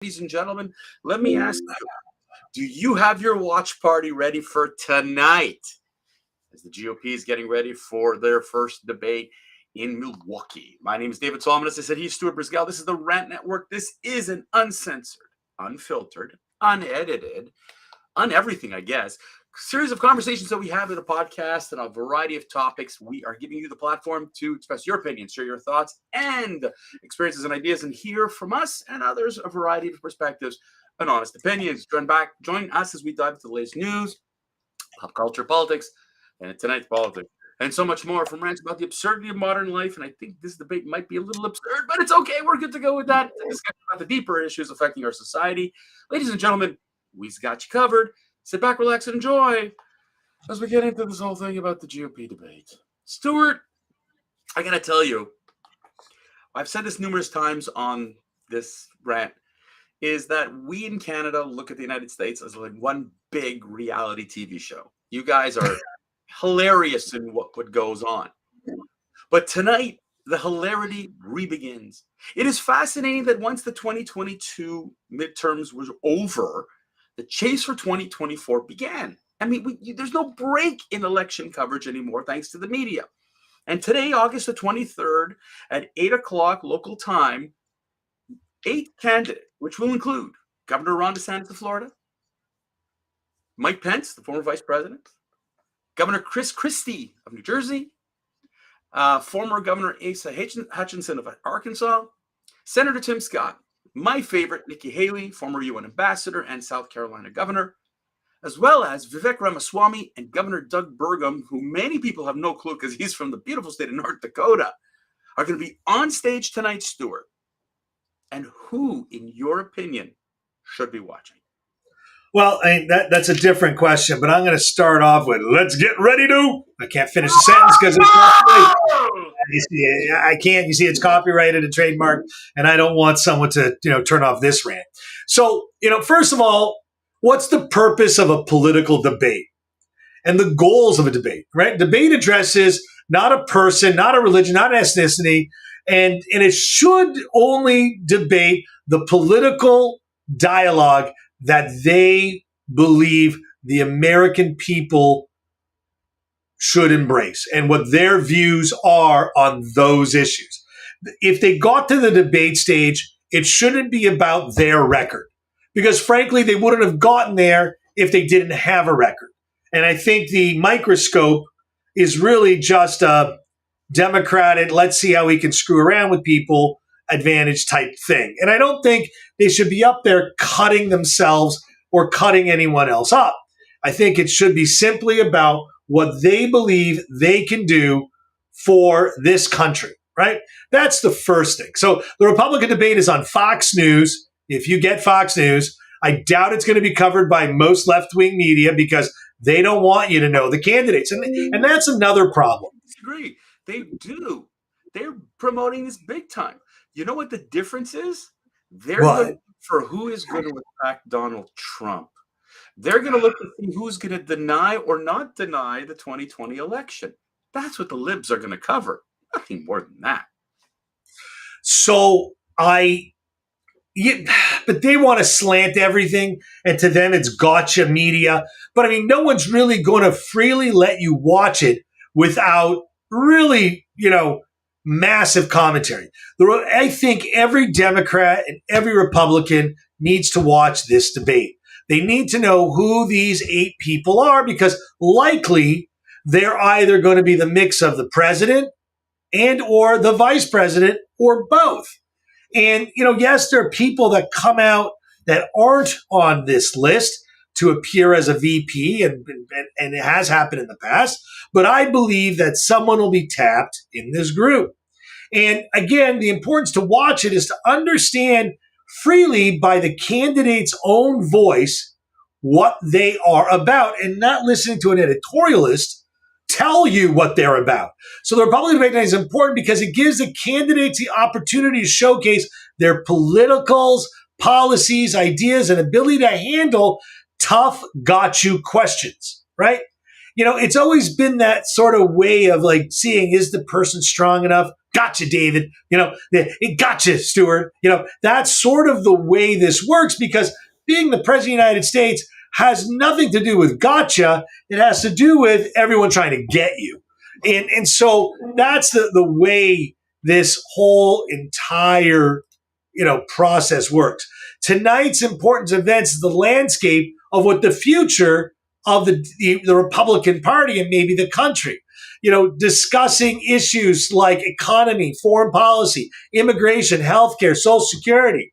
Ladies and gentlemen, let me ask you, do you have your watch party ready for tonight? As the GOP is getting ready for their first debate in Milwaukee. My name is David Solomon. As I said, he's Stuart Brisgell. This is the Rant Network. This is an uncensored, unfiltered, unedited, everything, I guess, series of conversations that we have in a podcast and a variety of topics. We are giving you the platform to express your opinions, share your thoughts and experiences and ideas, and hear from us and others a variety of perspectives and honest opinions. Join us as we dive into the latest news, pop culture, politics, and tonight's politics, and so much more from rants about the absurdity of modern life. And I think this debate might be a little absurd, but it's okay. We're good to go with that. Discussion about the deeper issues affecting our society. Ladies and gentlemen, we've got you covered. Sit back, relax, and enjoy as we get into this whole thing about the GOP debate. Stuart, I got to tell you, I've said this numerous times on this rant, is that we in Canada look at the United States as like one big reality TV show. You guys are hilarious in what goes on. But tonight, the hilarity re-begins. It is fascinating that once the 2022 midterms was over, the chase for 2024 began. I mean, there's no break in election coverage anymore, thanks to the media. And today, August the 23rd, at 8 o'clock local time, 8 candidates, which will include Governor Ron DeSantis of Florida, Mike Pence, the former vice president, Governor Chris Christie of New Jersey, former Governor Asa Hutchinson of Arkansas, Senator Tim Scott, my favorite, Nikki Haley, former UN ambassador and South Carolina governor, as well as Vivek Ramaswamy and Governor Doug Burgum, who many people have no clue because he's from the beautiful state of North Dakota, are going to be on stage tonight, Stuart. And who, in your opinion, should be watching? Well, I mean, that's a different question, but I'm going to start off with, let's get ready to. I can't finish the sentence because it's copyrighted. I can't. You see, it's copyrighted and trademarked, and I don't want someone to, turn off this rant. So, first of all, what's the purpose of a political debate and the goals of a debate, right? Debate addresses not a person, not a religion, not an ethnicity, and it should only debate the political dialogue that they believe the American people should embrace and what their views are on those issues. If they got to the debate stage, it shouldn't be about their record because, frankly, they wouldn't have gotten there if they didn't have a record. And I think the microscope is really just a Democratic, let's see how we can screw around with people advantage type thing. And I don't think they should be up there cutting themselves or cutting anyone else up. I think it should be simply about what they believe they can do for this country, right? That's the first thing. So the Republican debate is on Fox News. If you get Fox News, I doubt it's going to be covered by most left-wing media because they don't want you to know the candidates. And that's another problem. I disagree. They do. They're promoting this big time. You know what the difference is? They're looking for who is going to attack Donald Trump. They're going to look to see who's going to deny or not deny the 2020 election. That's what the libs are going to cover. Nothing more than that. So but they want to slant everything, and to them it's gotcha media. But I mean, no one's really going to freely let you watch it without really, massive commentary. I think every Democrat and every Republican needs to watch this debate. They need to know who these 8 people are because likely they're either going to be the mix of the president and or the vice president or both. And, yes, there are people that come out that aren't on this list to appear as a VP, and it has happened in the past. But I believe that someone will be tapped in this group. And again, the importance to watch it is to understand freely by the candidate's own voice what they are about and not listening to an editorialist tell you what they're about. So the Republican debate is important because it gives the candidates the opportunity to showcase their politicals, policies, ideas, and ability to handle tough got you questions, right? it's always been that sort of way of like seeing, is the person strong enough? Gotcha, David. Gotcha, Stuart. That's sort of the way this works, because being the president of the United States has nothing to do with gotcha. It has to do with everyone trying to get you. And so that's the way this whole entire process works. Tonight's important events is the landscape of what the future of the Republican Party and maybe the country. Discussing issues like economy, foreign policy, immigration, healthcare, Social Security,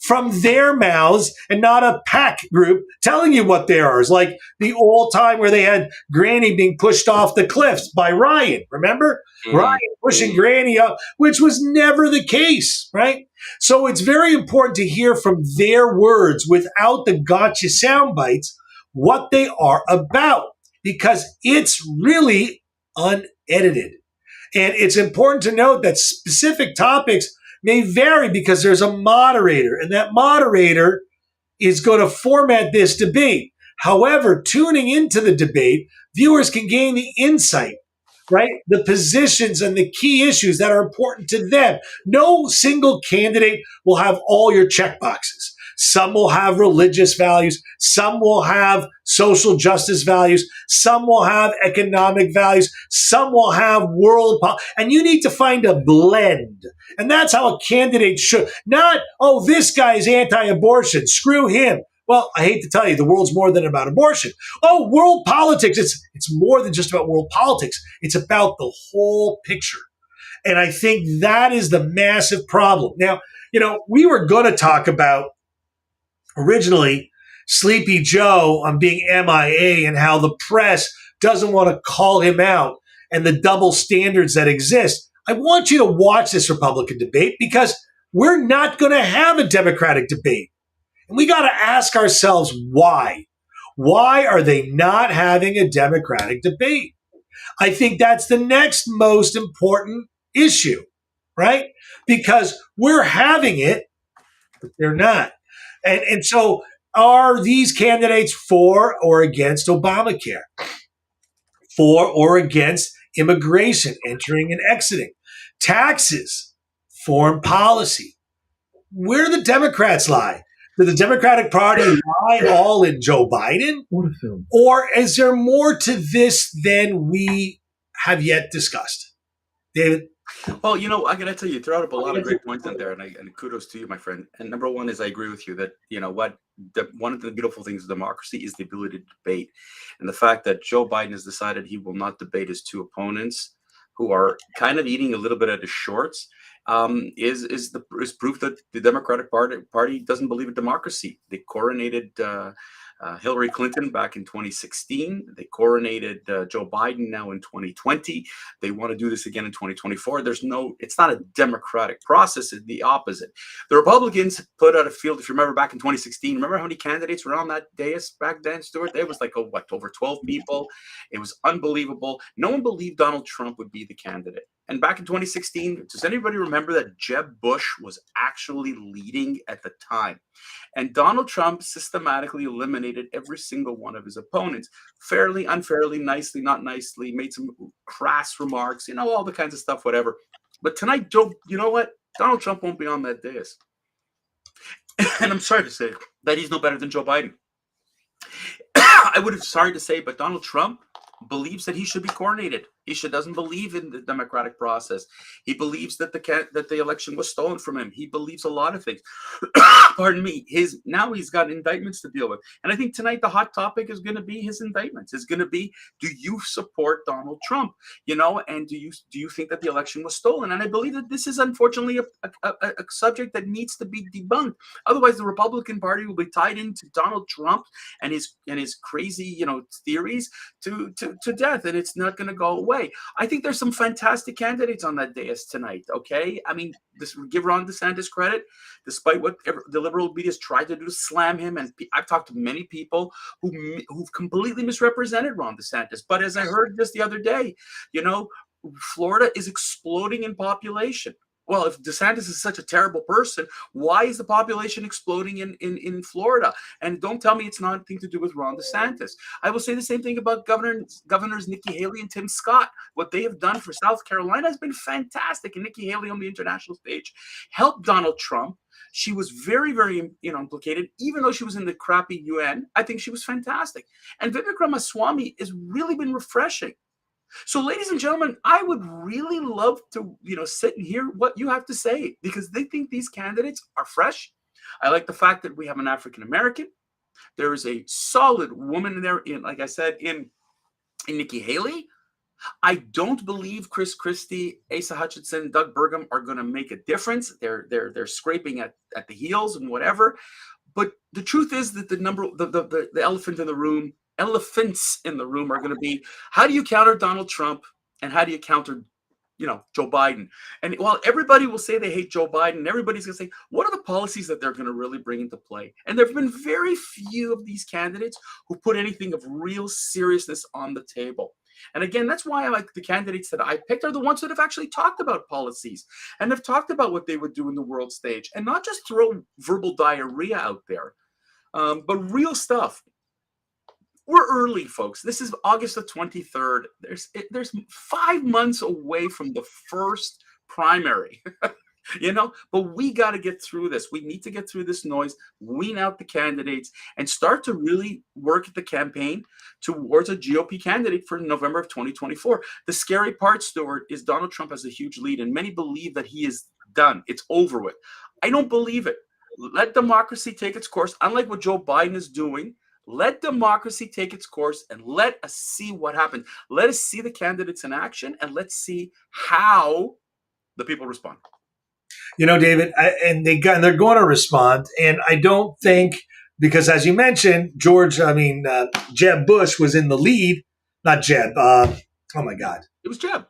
from their mouths, and not a PAC group telling you what they are. It's like the old time where they had Granny being pushed off the cliffs by Ryan. Remember? Ryan pushing Granny up, which was never the case, right? So it's very important to hear from their words without the gotcha sound bites what they are about, because it's really unedited. And it's important to note that specific topics may vary because there's a moderator, and that moderator is going to format this debate. However, tuning into the debate, viewers can gain the insight, right? The positions and the key issues that are important to them. No single candidate will have all your check boxes. Some will have religious values. Some will have social justice values. Some will have economic values. Some will have and you need to find a blend. And that's how a candidate should. Not, oh, this guy is anti-abortion, screw him. Well, I hate to tell you, the world's more than about abortion. Oh, world politics. It's more than just about world politics. It's about the whole picture. And I think that is the massive problem. Now, we were going to talk about originally Sleepy Joe on being MIA and how the press doesn't want to call him out and the double standards that exist. I want you to watch this Republican debate, because we're not going to have a Democratic debate. And we got to ask ourselves why. Why are they not having a Democratic debate? I think that's the next most important issue, right? Because we're having it, but they're not. And so are these candidates for or against Obamacare? For or against immigration, entering and exiting? Taxes, foreign policy. Where do the Democrats lie? Do the Democratic Party lie all in Joe Biden? Or is there more to this than we have yet discussed? David? Well, I got to tell you throw out a lot of great points in there, and kudos to you, my friend. And number one is I agree with you that, one of the beautiful things of democracy is the ability to debate. And the fact that Joe Biden has decided he will not debate his two opponents, who are kind of eating a little bit at his shorts, is proof that the Democratic Party doesn't believe in democracy. They coronated Hillary Clinton back in 2016. They coronated Joe Biden now in 2020. They want to do this again in 2024. It's not a democratic process. It's the opposite. The Republicans put out a field, if you remember back in 2016, remember how many candidates were on that dais back then, Stuart? There was over 12 people. It was unbelievable. No one believed Donald Trump would be the candidate. And back in 2016, does anybody remember that Jeb Bush was actually leading at the time? And Donald Trump systematically eliminated every single one of his opponents, fairly, unfairly, nicely, not nicely, made some crass remarks, all the kinds of stuff, whatever. But tonight, Joe, you know what? Donald Trump won't be on that dais. And I'm sorry to say that he's no better than Joe Biden. I would have sorry to say, but Donald Trump believes that he should be coronated. He doesn't believe in the democratic process. He believes that the election was stolen from him. He believes a lot of things. Pardon me. Now he's got indictments to deal with. And I think tonight the hot topic is going to be his indictments. It's going to be, do you support Donald Trump? And do you think that the election was stolen? And I believe that this is unfortunately a subject that needs to be debunked. Otherwise, the Republican Party will be tied into Donald Trump and his crazy theories to death, and it's not going to go away. I think there's some fantastic candidates on that dais tonight. Okay, I mean, give Ron DeSantis credit, despite what the liberal media's tried to do to slam him. And I've talked to many people who've completely misrepresented Ron DeSantis. But as I heard just the other day, Florida is exploding in population. Well, if DeSantis is such a terrible person, why is the population exploding in Florida? And don't tell me it's nothing to do with Ron DeSantis. I will say the same thing about Governors Nikki Haley and Tim Scott. What they have done for South Carolina has been fantastic. And Nikki Haley on the international stage helped Donald Trump. She was very, very implicated, even though she was in the crappy UN. I think she was fantastic. And Vivek Ramaswamy has really been refreshing. So, ladies and gentlemen, I would really love to, sit and hear what you have to say because they think these candidates are fresh. I like the fact that we have an African American. There is a solid woman in there, like I said, in Nikki Haley. I don't believe Chris Christie, Asa Hutchinson, Doug Burgum are going to make a difference. They're scraping at the heels and whatever. But the truth is that the elephant in the room, elephants in the room are going to be, how do you counter Donald Trump and how do you counter, Joe Biden? And while everybody will say they hate Joe Biden, everybody's going to say, what are the policies that they're going to really bring into play? And there have been very few of these candidates who put anything of real seriousness on the table. And again, that's why I like the candidates that I picked are the ones that have actually talked about policies and have talked about what they would do in the world stage and not just throw verbal diarrhea out there, but real stuff. We're early, folks. This is August the 23rd. There's 5 months away from the first primary. But we got to get through this. We need to get through this noise, wean out the candidates, and start to really work at the campaign towards a GOP candidate for November of 2024. The scary part, Stuart, is Donald Trump has a huge lead, and many believe that he is done. It's over with. I don't believe it. Let democracy take its course. Unlike what Joe Biden is doing, let democracy take its course and let us see what happens. Let us see the candidates in action, and let's see how the people respond. David, they're going to respond, and I don't think because, as you mentioned, Jeb Bush was in the lead, not Jeb. Oh my God, it was Jeb.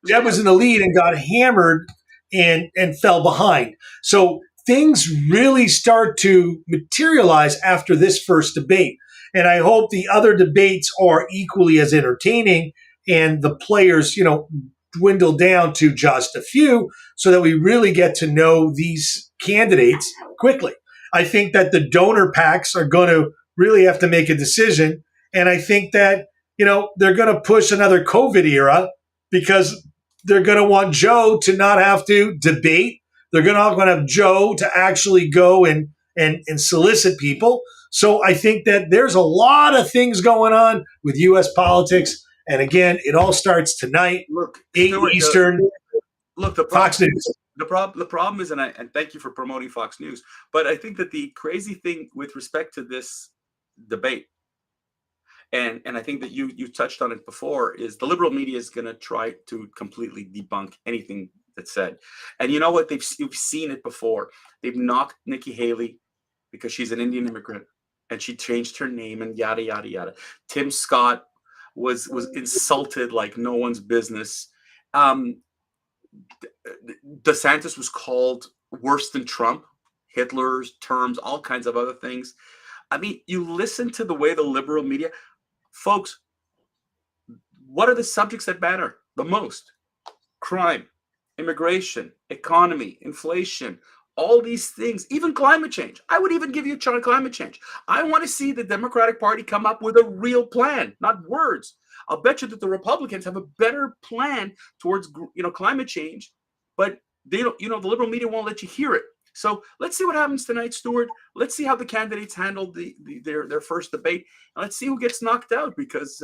Jeb was in the lead and got hammered and fell behind. So things really start to materialize after this first debate, and I hope the other debates are equally as entertaining, and the players, dwindle down to just a few so that we really get to know these candidates quickly. I think that the donor PACs are going to really have to make a decision. And I think that, they're going to push another COVID era because they're going to want Joe to not have to debate. They're going to have Joe to actually go and solicit people. So I think that there's a lot of things going on with U.S. politics. And again, it all starts tonight, 8 Eastern. Fox News. The problem is, and thank you for promoting Fox News, but I think that the crazy thing with respect to this debate, and I think that you touched on it before, is the liberal media is going to try to completely debunk anything that's said. And you know what? You've seen it before. They've knocked Nikki Haley because she's an Indian immigrant and she changed her name and yada, yada, yada. Tim Scott was insulted like no one's business. DeSantis was called worse than Trump, Hitler's terms, all kinds of other things. I mean, you listen to the way the liberal media, folks, what are the subjects that matter the most? Crime, immigration, economy, inflation, all these things, even climate change. I would even give you a chart of climate change. I want to see the Democratic Party come up with a real plan, not words. I'll bet you that the Republicans have a better plan towards, climate change, but they don't, the liberal media won't let you hear it. So let's see what happens tonight, Stuart. Let's see how the candidates handled their first debate, and let's see who gets knocked out because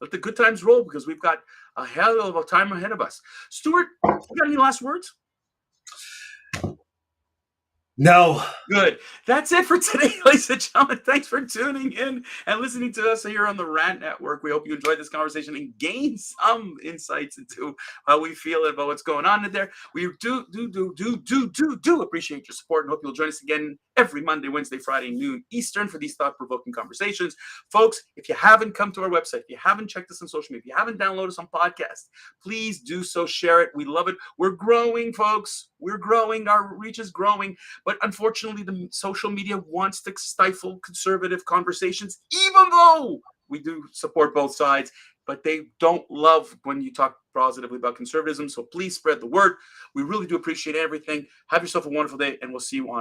let the good times roll because we've got a hell of a time ahead of us. Stuart, you got any last words? No. Good. That's it for today, ladies and gentlemen. Thanks for tuning in and listening to us here on the Rant Network. We hope you enjoyed this conversation and gained some insights into how we feel about what's going on in there. We do appreciate your support and hope you'll join us again every Monday, Wednesday, Friday, noon Eastern for these thought-provoking conversations. Folks, if you haven't come to our website, if you haven't checked us on social media, if you haven't downloaded us on podcast, please do so. Share it. We love it. We're growing, folks. We're growing. Our reach is growing. But unfortunately, the social media wants to stifle conservative conversations, even though we do support both sides. but they don't love when you talk positively about conservatism. So please spread the word. We really do appreciate everything. Have yourself a wonderful day, and we'll see you on